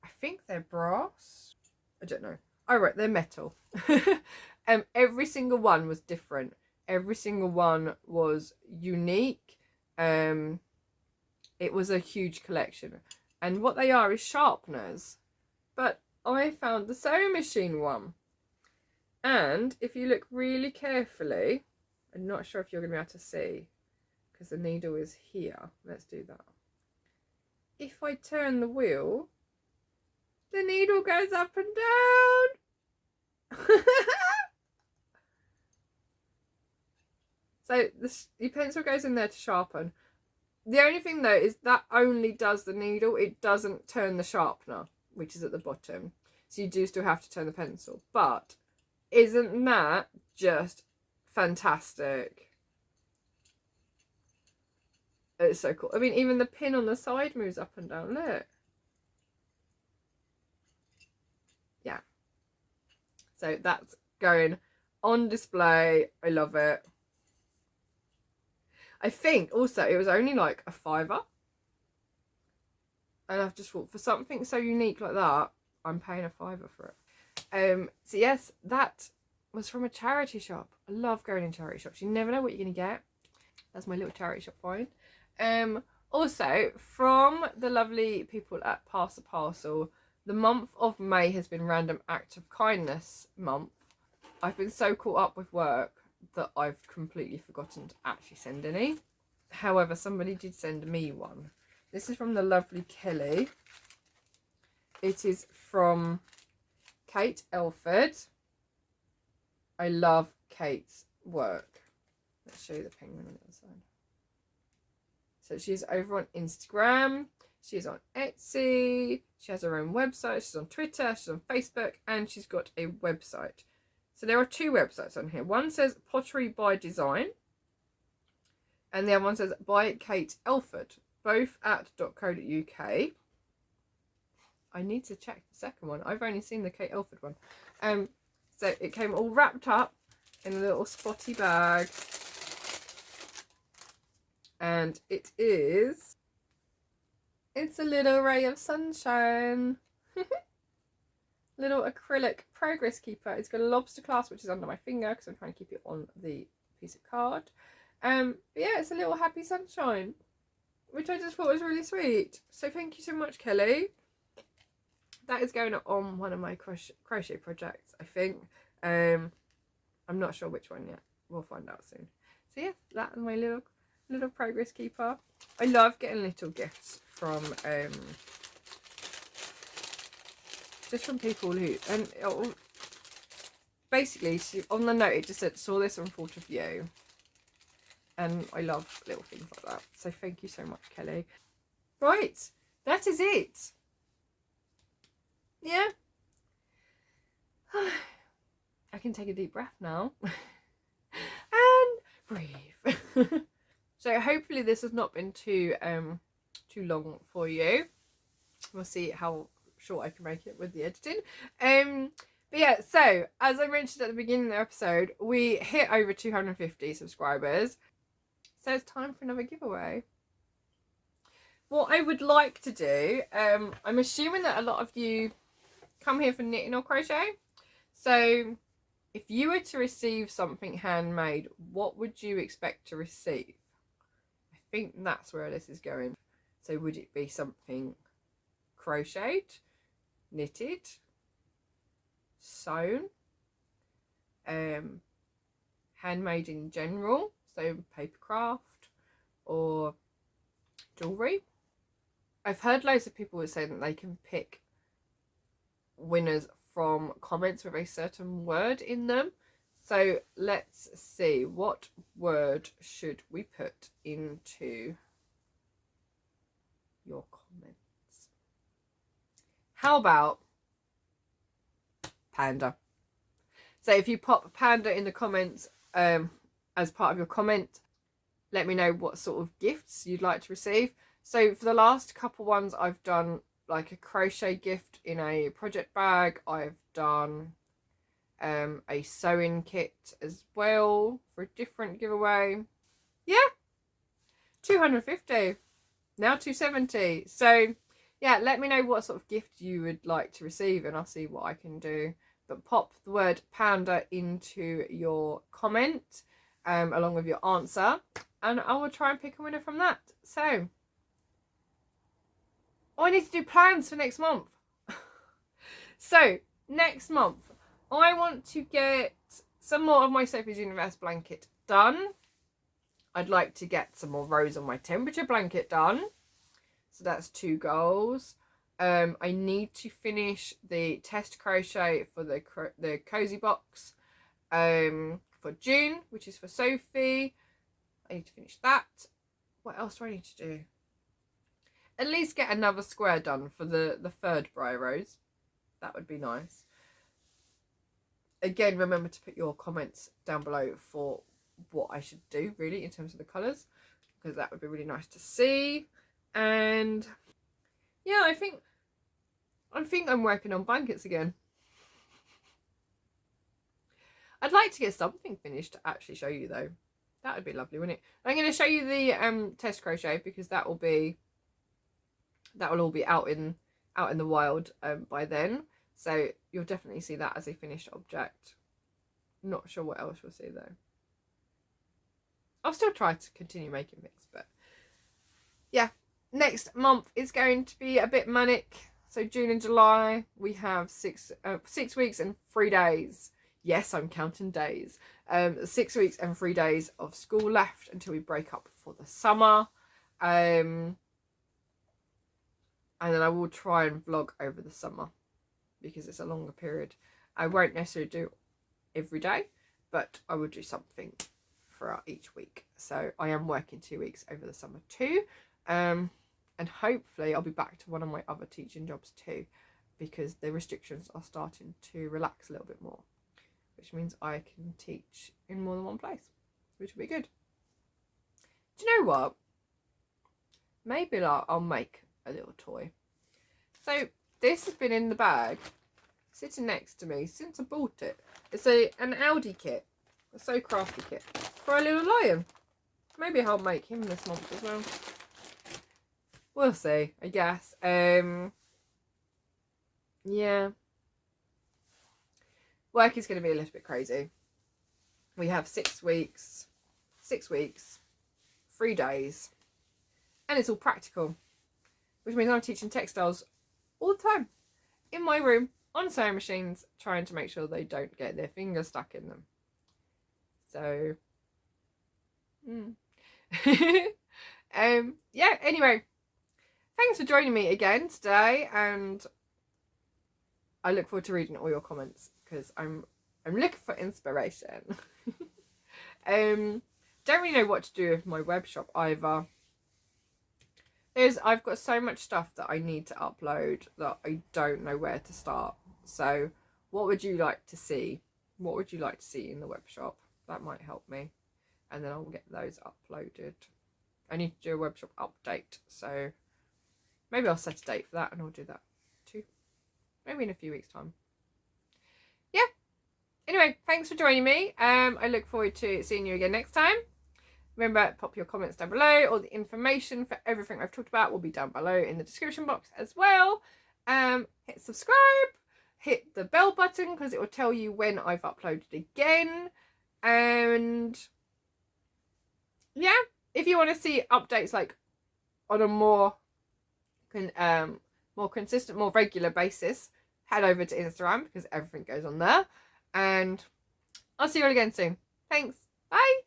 I think they're brass. I don't know. Oh right, they're metal. Every single one was different. Every single one was unique. It was a huge collection. And what they are is sharpeners. But I found the sewing machine one. And if you look really carefully, I'm not sure if you're going to be able to see, because the needle is here. Let's do that. If I turn the wheel, the needle goes up and down. So your pencil goes in there to sharpen. The only thing though is that only does the needle. It doesn't turn the sharpener, which is at the bottom. So you do still have to turn the pencil. But isn't that just fantastic? It's so cool. I mean, even the pin on the side moves up and down. Look. Yeah. So that's going on display. I love it. I think also it was only like a £5. And I've just thought, for something so unique like that, I'm paying a £5 for it. So yes, that was from a charity shop. I love going in charity shops. You never know what you're going to get. That's my little charity shop find. Also, from the lovely people at Pass the Parcel, the month of May has been Random Act of Kindness month. I've been so caught up with work that I've completely forgotten to actually send any. However, somebody did send me one. This is from the lovely Kelly. It is from Kate Elford. I love Kate's work. Let's show you the penguin on the other side. So she's over on Instagram, she's on Etsy, she has her own website, she's on Twitter, she's on Facebook, and she's got a website. So there are 2 websites on here. One says Pottery by Design, and the other one says by Kate Elford, both at .co.uk. I need to check the second one. I've only seen the Kate Elford one. So it came all wrapped up in a little spotty bag. And it's a little ray of sunshine. Little acrylic progress keeper. It's got a lobster clasp, which is under my finger because I'm trying to keep it on the piece of card. But yeah, it's a little happy sunshine, which I just thought was really sweet. So thank you so much, Kelly. That is going on one of my crochet projects, I think. I'm not sure which one yet. We'll find out soon. So yeah, that is my little progress keeper. I love getting little gifts from just from people who, and basically on the note it just said, saw this and thought of you. And I love little things like that. So thank you so much, Kelly. Right, that is it. Yeah. I can take a deep breath now. And breathe. So hopefully this has not been too long for you. We'll see how short I can make it with the editing. But yeah, so as I mentioned at the beginning of the episode, we hit over 250 subscribers. So it's time for another giveaway. What I would like to do, I'm assuming that a lot of you come here for knitting or crochet. So if you were to receive something handmade, what would you expect to receive? I think that's where this is going. So would it be something crocheted, knitted, sewn, handmade in general, so paper craft or jewellery? I've heard loads of people say that they can pick winners from comments with a certain word in them. So let's see, what word should we put into your comments? How about panda? So if you pop panda in the comments as part of your comment, let me know what sort of gifts you'd like to receive. So for the last couple ones, I've done like a crochet gift in a project bag. I've done a sewing kit as well for a different giveaway. Yeah, 250, now 270. So yeah, let me know what sort of gift you would like to receive and I'll see what I can do. But pop the word panda into your comment along with your answer, and I will try and pick a winner from that. So I need to do plans for next month. So next month I want to get some more of my Sophie's Universe blanket done. I'd like to get some more rows on my temperature blanket done. So that's 2 goals. I need to finish the test crochet for the cozy box for June, which is for Sophie. I need to finish that. What else do I need to do? At least get another square done for the 3rd Briar Rose. That would be nice. Again, remember to put your comments down below for what I should do really in terms of the colours, because that would be really nice to see. And yeah, I think I'm working on blankets again. I'd like to get something finished to actually show you though. That would be lovely, wouldn't it? I'm going to show you the test crochet because that will all be out in the wild by then. So you'll definitely see that as a finished object. Not sure what else you'll see though. I'll still try to continue making things, but yeah, next month is going to be a bit manic. So June and July, we have 6 weeks and 3 days. Yes, I'm counting days. 6 weeks and 3 days of school left until we break up for the summer. And then I will try and vlog over the summer because it's a longer period. I won't necessarily do every day, but I will do something throughout each week. So I am working 2 weeks over the summer too. And hopefully I'll be back to one of my other teaching jobs too, because the restrictions are starting to relax a little bit more, which means I can teach in more than one place, which will be good. Do you know what? Maybe I'll make a little toy. So this has been in the bag, sitting next to me since I bought it. It's an Aldi kit, a So Crafty kit, for a little lion. Maybe I'll make him this month as well. We'll see, I guess. Yeah. Work is going to be a little bit crazy. We have 6 weeks, 3 days, and it's all practical, which means I'm teaching textiles all the time in my room on sewing machines, trying to make sure they don't get their fingers stuck in them. So, yeah, anyway, thanks for joining me again today, and I look forward to reading all your comments because I'm looking for inspiration. Don't really know what to do with my web shop either. I've got so much stuff that I need to upload that I don't know where to start. So what would you like to see? What would you like to see in the web shop? That might help me. And then I'll get those uploaded. I need to do a web shop update. So maybe I'll set a date for that and I'll do that too. Maybe in a few weeks' time. Yeah. Anyway, thanks for joining me. I look forward to seeing you again next time. Remember, pop your comments down below. All the information for everything I've talked about will be down below in the description box as well. Hit subscribe, hit the bell button because it will tell you when I've uploaded again. And yeah, if you want to see updates like on a more consistent, more regular basis, head over to Instagram because everything goes on there. And I'll see you all again soon. Thanks. Bye.